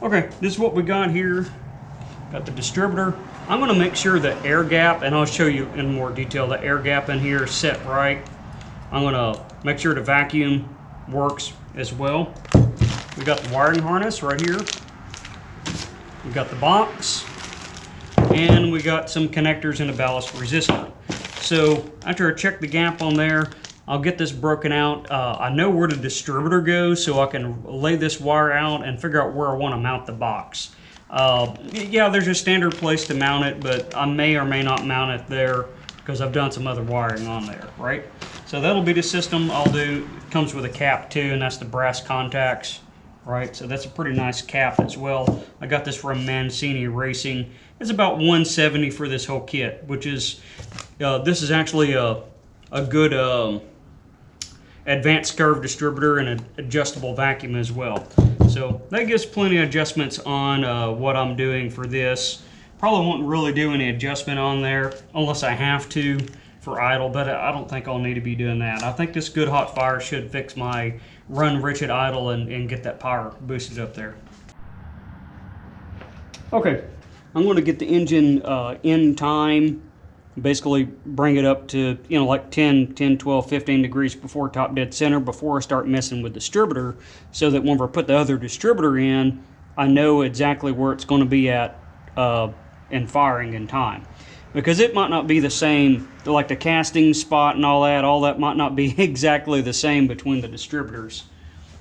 Okay, this is what we got here. Got the distributor. I'm going to make sure the air gap, and I'll show you in more detail, the air gap in here is set right. I'm going to make sure the vacuum works as well. We got the wiring harness right here. We got the box, and we got some connectors and a ballast resistor. So after I check the gap on there, I'll get this broken out. I know where the distributor goes, so I can lay this wire out and figure out where I want to mount the box. Yeah, there's a standard place to mount it, but I may or may not mount it there because I've done some other wiring on there, right? So that'll be the system I'll do. It comes with a cap too, and that's the brass contacts, right? So that's a pretty nice cap as well. I got this from Mancini Racing. It's about $170 for this whole kit, which is, this is actually a good advanced curve distributor and an adjustable vacuum as well. So that gives plenty of adjustments on what I'm doing for this. Probably won't really do any adjustment on there unless I have to for idle, but I don't think I'll need to be doing that. I think this good hot fire should fix my run rich at idle and get that power boosted up there. Okay, I'm going to get the engine in time, basically bring it up to, you know, like 10, 12, 15 degrees before top dead center before I start messing with the distributor, so that when I put the other distributor in, I know exactly where it's going to be at and firing in time. Because it might not be the same, like the casting spot and all that might not be exactly the same between the distributors.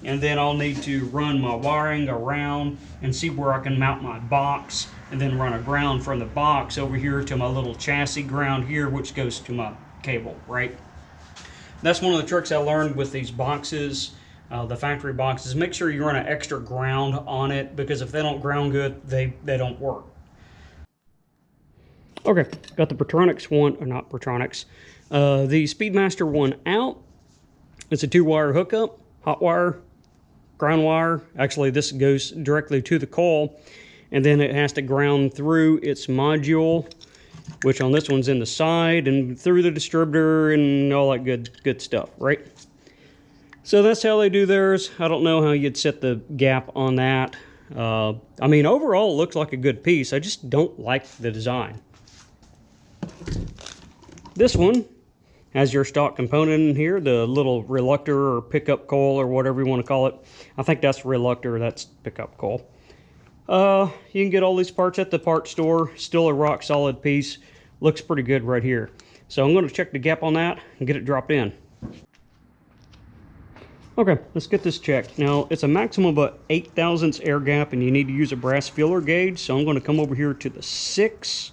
And then I'll need to run my wiring around and see where I can mount my box, and then run a ground from the box over here to my little chassis ground here, which goes to my cable, right? That's one of the tricks I learned with these boxes, the factory boxes. Make sure you run an extra ground on it, because if they don't ground good, they don't work. Okay, got the Protronics one, or not Protronics, the Speedmaster one out. It's a 2-wire hookup, hot wire, ground wire. Actually, this goes directly to the coil, and then it has to ground through its module, which on this one's in the side, and through the distributor and all that good stuff, right? So that's how they do theirs. I don't know how you'd set the gap on that. I mean, overall, it looks like a good piece. I just don't like the design. This one has your stock component in here, the little reluctor or pickup coil or whatever you want to call it. I think that's reluctor, that's pickup coil. You can get all these parts at the parts store. Still a rock solid piece. Looks pretty good right here. So I'm going to check the gap on that and get it dropped in. Okay, let's get this checked. Now, it's a maximum of 8 thousandths air gap, and you need to use a brass feeler gauge. So I'm going to come over here to the 6.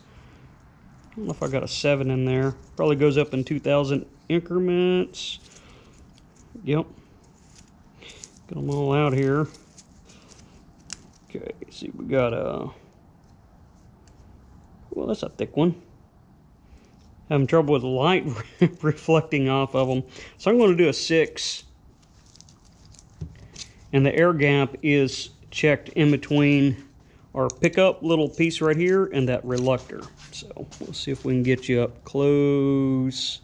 I don't know if I got a 7 in there. Probably goes up in 2,000 increments. Yep. Get them all out here. Okay, see, we got a... Well, that's a thick one. Having trouble with the light reflecting off of them. So I'm going to do a 6. And the air gap is checked in between our pickup little piece right here and that reluctor. So we'll see if we can get you up close.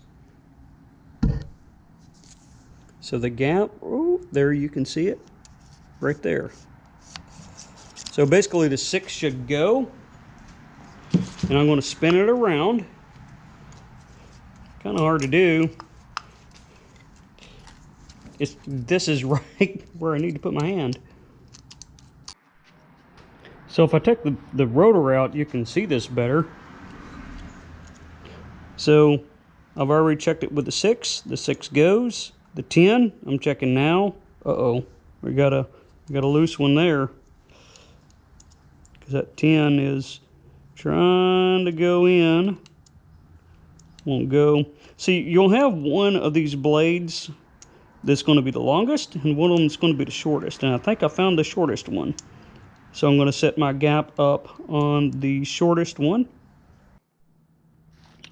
So the gap, oh, there you can see it right there. So basically the 6 should go, and I'm going to spin it around. Kind of hard to do. This is right where I need to put my hand. So if I take the rotor out, you can see this better. So I've already checked it with the 6. The 6 goes. The 10, I'm checking now. Uh-oh, we got a loose one there. Because that 10 is trying to go in. Won't go. See, you'll have one of these blades that's going to be the longest, and one of them is going to be the shortest. And I think I found the shortest one. So I'm going to set my gap up on the shortest one.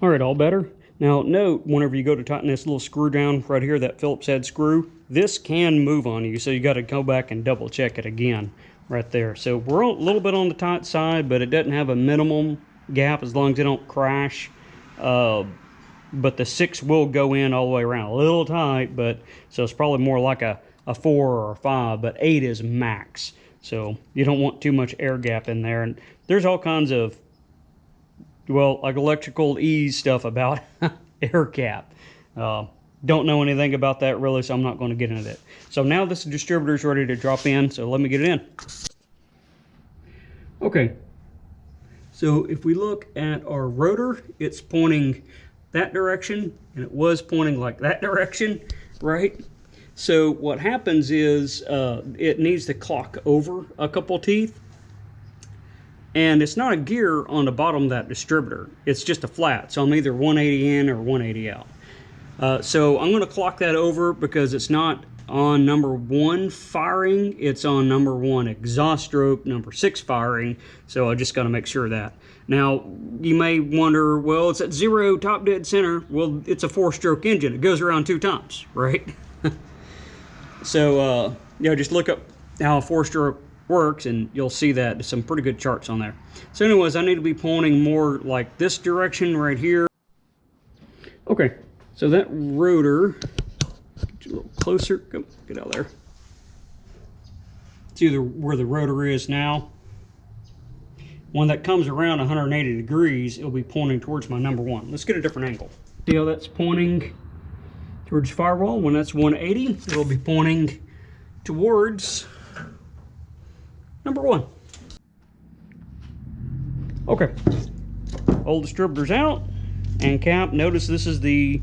All right, all better. Now note, whenever you go to tighten this little screw down right here, that Phillips head screw, this can move on you, so you got to go back and double check it again right there. So we're a little bit on the tight side, but it doesn't have a minimum gap as long as it don't crash. But the 6 will go in all the way around. A little tight, but so it's probably more like a 4 or a 5, but 8 is max. So you don't want too much air gap in there. And there's all kinds of, well, like electrical ease stuff about air gap. Don't know anything about that really, so I'm not going to get into it. So now this distributor is ready to drop in, so let me get it in. Okay, so if we look at our rotor, it's pointing that direction, and it was pointing like that direction, right? So what happens is it needs to clock over a couple teeth, and it's not a gear on the bottom of that distributor. It's just a flat, so I'm either 180 in or 180 out. So I'm going to clock that over because it's not on number 1 firing, it's on number 1 exhaust stroke, number 6 firing, so I just got to make sure of that. Now, you may wonder, well, it's at 0, top dead center. Well, it's a 4-stroke engine. It goes around 2 times, right? So, you know, just look up how a 4-stroke works, and you'll see that there's some pretty good charts on there. So anyways, I need to be pointing more like this direction right here. Okay, so that rotor, get you a little closer, come, get out there. See where the rotor is now. When that comes around 180 degrees, it'll be pointing towards my number 1. Let's get a different angle. See how that's pointing towards firewall? When that's 180, it'll be pointing towards number 1. Okay, old distributor's out, and cap. Notice this is the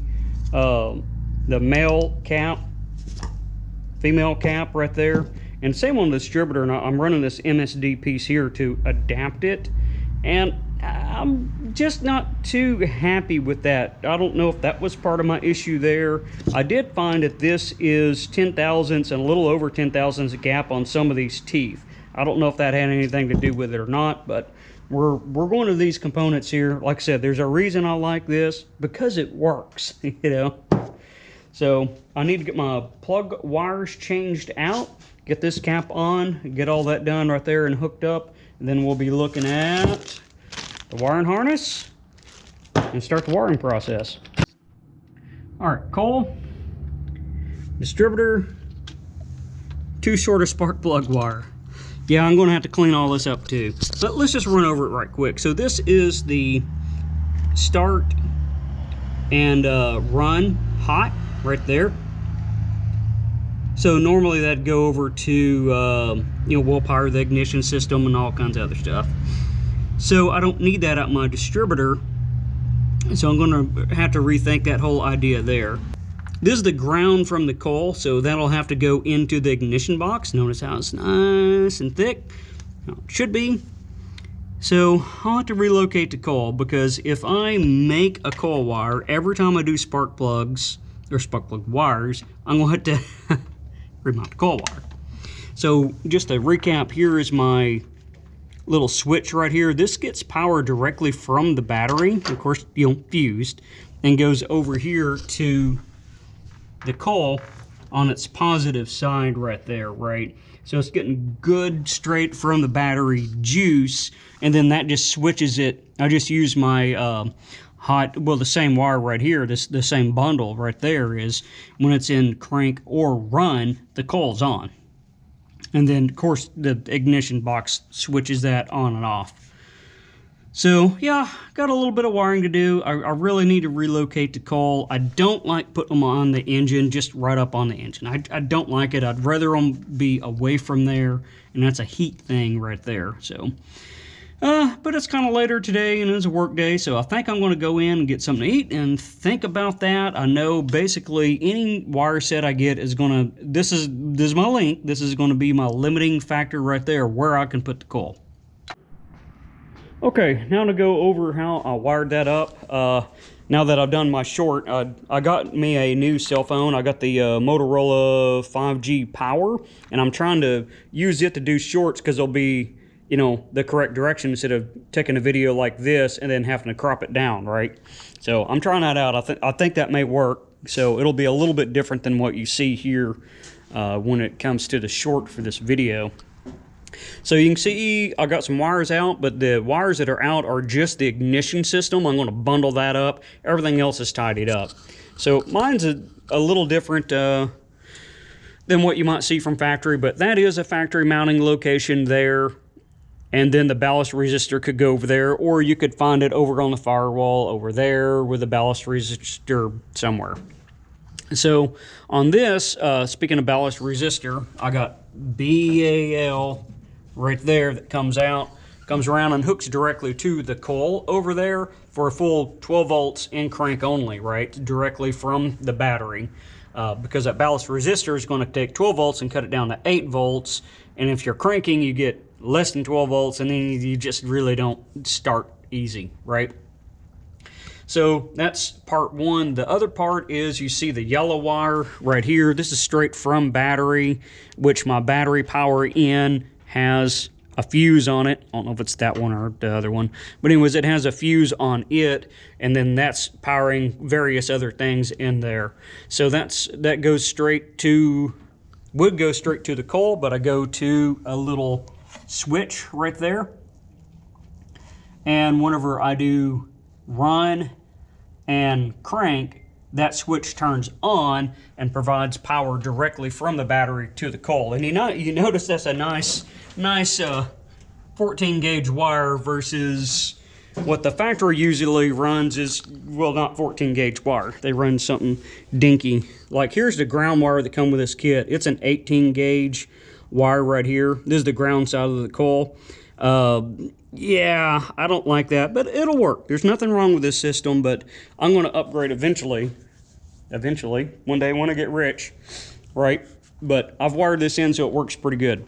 male cap, female cap right there. And same on the distributor, and I'm running this MSD piece here to adapt it, and I'm just not too happy with that. I don't know if that was part of my issue there. I did find that this is 10 thousandths and a little over 10 thousandths gap on some of these teeth. I don't know if that had anything to do with it or not, but we're going to these components here. Like I said, there's a reason I like this, because it works, you know. So I need to get my plug wires changed out, get this cap on, get all that done right there and hooked up, and then we'll be looking at the wiring harness and start the wiring process. All right, coil, distributor, too short a spark plug wire. Yeah, I'm going to have to clean all this up too. But let's just run over it right quick. So this is the start and run hot right there. So normally that'd go over to, you know, Mopar, the ignition system, and all kinds of other stuff. So I don't need that out my distributor. So I'm going to have to rethink that whole idea there. This is the ground from the coil, so that'll have to go into the ignition box. Notice how it's nice and thick. How it should be. So I'll have to relocate the coil, because if I make a coil wire, every time I do spark plugs, or spark plug wires, I'm going to have to remount the coil wire. So just to recap, here is my little switch right here. This gets power directly from the battery, of course, you know, fused, and goes over here to the coil on its positive side right there, right? So it's getting good straight from the battery juice, and then that just switches it. I just use my the same wire right here, the same bundle right there is when it's in crank or run, the coil's on. And then, of course, the ignition box switches that on and off. So, yeah, got a little bit of wiring to do. I really need to relocate the coil. I don't like putting them on the engine, just right up on the engine. I don't like it. I'd rather them be away from there, and that's a heat thing right there. So, but it's kind of later today, and it's a work day, so I think I'm going to go in and get something to eat and think about that. I know basically any wire set I get is going to, this is my link. This is going to be my limiting factor right there, where I can put the coil. Okay, now to go over how I wired that up. Now that I've done my short, I got me a new cell phone. I got the Motorola 5G Power, and I'm trying to use it to do shorts because it'll be, you know, the correct direction instead of taking a video like this and then having to crop it down, right? So I'm trying that out. I think that may work. So it'll be a little bit different than what you see here when it comes to the short for this video. So you can see I got some wires out, but the wires that are out are just the ignition system. I'm going to bundle that up. Everything else is tidied up. So mine's a little different than what you might see from factory, but that is a factory mounting location there. And then the ballast resistor could go over there, or you could find it over on the firewall over there with a ballast resistor somewhere. So on this, speaking of ballast resistor, I got BAL right there that comes around and hooks directly to the coil over there for a full 12 volts in crank only, right? Directly from the battery. Because that ballast resistor is going to take 12 volts and cut it down to 8 volts. And if you're cranking, you get less than 12 volts, and then you just really don't start easy, right? So that's part one. The other part is you see the yellow wire right here. This is straight from battery, which my battery power in has a fuse on it. I don't know if it's that one or the other one, but anyways, it has a fuse on it, and then that's powering various other things in there. So that goes straight to, would go straight to the coil, but I go to a little switch right there. And whenever I do run and crank, that switch turns on and provides power directly from the battery to the coil. And you notice that's a nice 14 gauge wire versus what the factory usually runs is, well, not 14 gauge wire. They run something dinky. Like here's the ground wire that come with this kit. It's an 18 gauge wire right here. This is the ground side of the coil. Yeah, I don't like that, but it'll work. There's nothing wrong with this system, but I'm going to upgrade eventually, one day when I get rich, right? But I've wired this in so it works pretty good.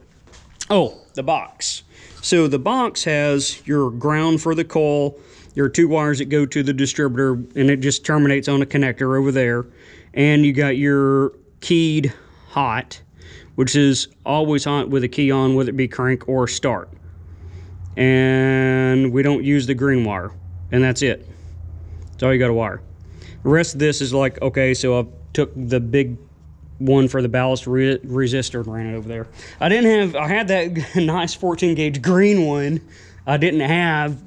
Oh, the box. So the box has your ground for the coil, your 2 wires that go to the distributor, and it just terminates on a connector over there. And you got your keyed hot, which is always hot with a key on, whether it be crank or start. And we don't use the green wire, and that's it. That's all you got to wire. The rest of this is like, okay, so I took the big one for the ballast resistor and ran it over there. I had that nice 14 gauge green one. I didn't have,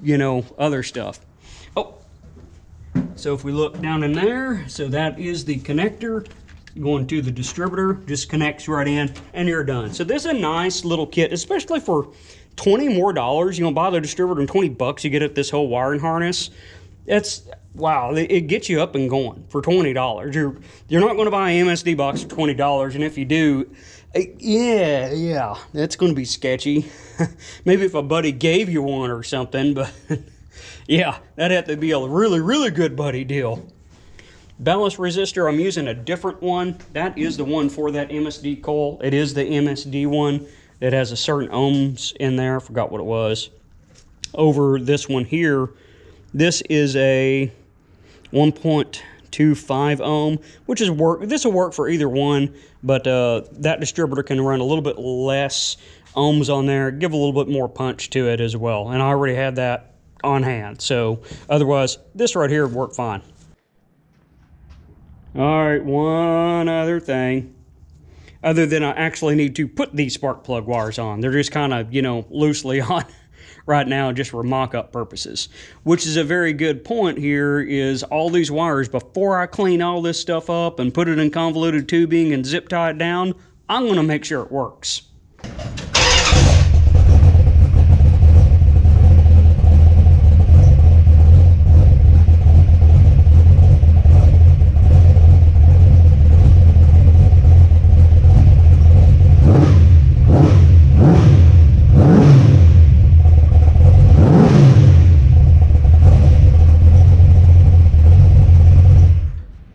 other stuff. Oh, so if we look down in there, so that is the connector going to the distributor, just connects right in and you're done. So this is a nice little kit, especially for $20 more. Buy the distributor and $20 you get this whole wiring harness. It's, wow, it gets you up and going for $20. You're not going to buy an MSD box for $20, and if you do, yeah, that's going to be sketchy. Maybe if a buddy gave you one or something, but yeah, that'd have to be a really, really good buddy deal. Ballast resistor, I'm using a different one. That is the one for that MSD coil. It is the MSD one that has a certain ohms in there. I forgot what it was. Over this one here, this is a 1.25 ohm, which is this will work for either one, but that distributor can run a little bit less ohms on there, give a little bit more punch to it as well. And I already had that on hand, so otherwise this right here would work fine. All right, one other thing. Other than I actually need to put these spark plug wires on. They're just kind of, loosely on right now just for mock-up purposes. Which is a very good point here is all these wires, before I clean all this stuff up and put it in convoluted tubing and zip tie it down, I'm going to make sure it works.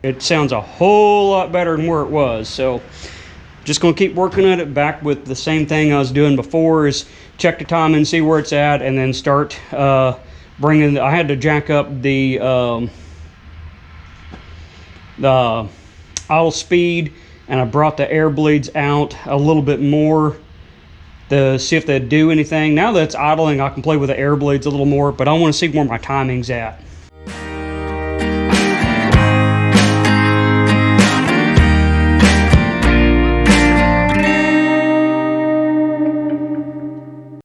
It sounds a whole lot better than where it was, so just going to keep working at it back with the same thing I was doing before, is check the time and see where it's at, and then start bringing. I had to jack up the idle speed, and I brought the air bleeds out a little bit more to see if they do anything. Now that it's idling, I can play with the air bleeds a little more, but I want to see where my timing's at.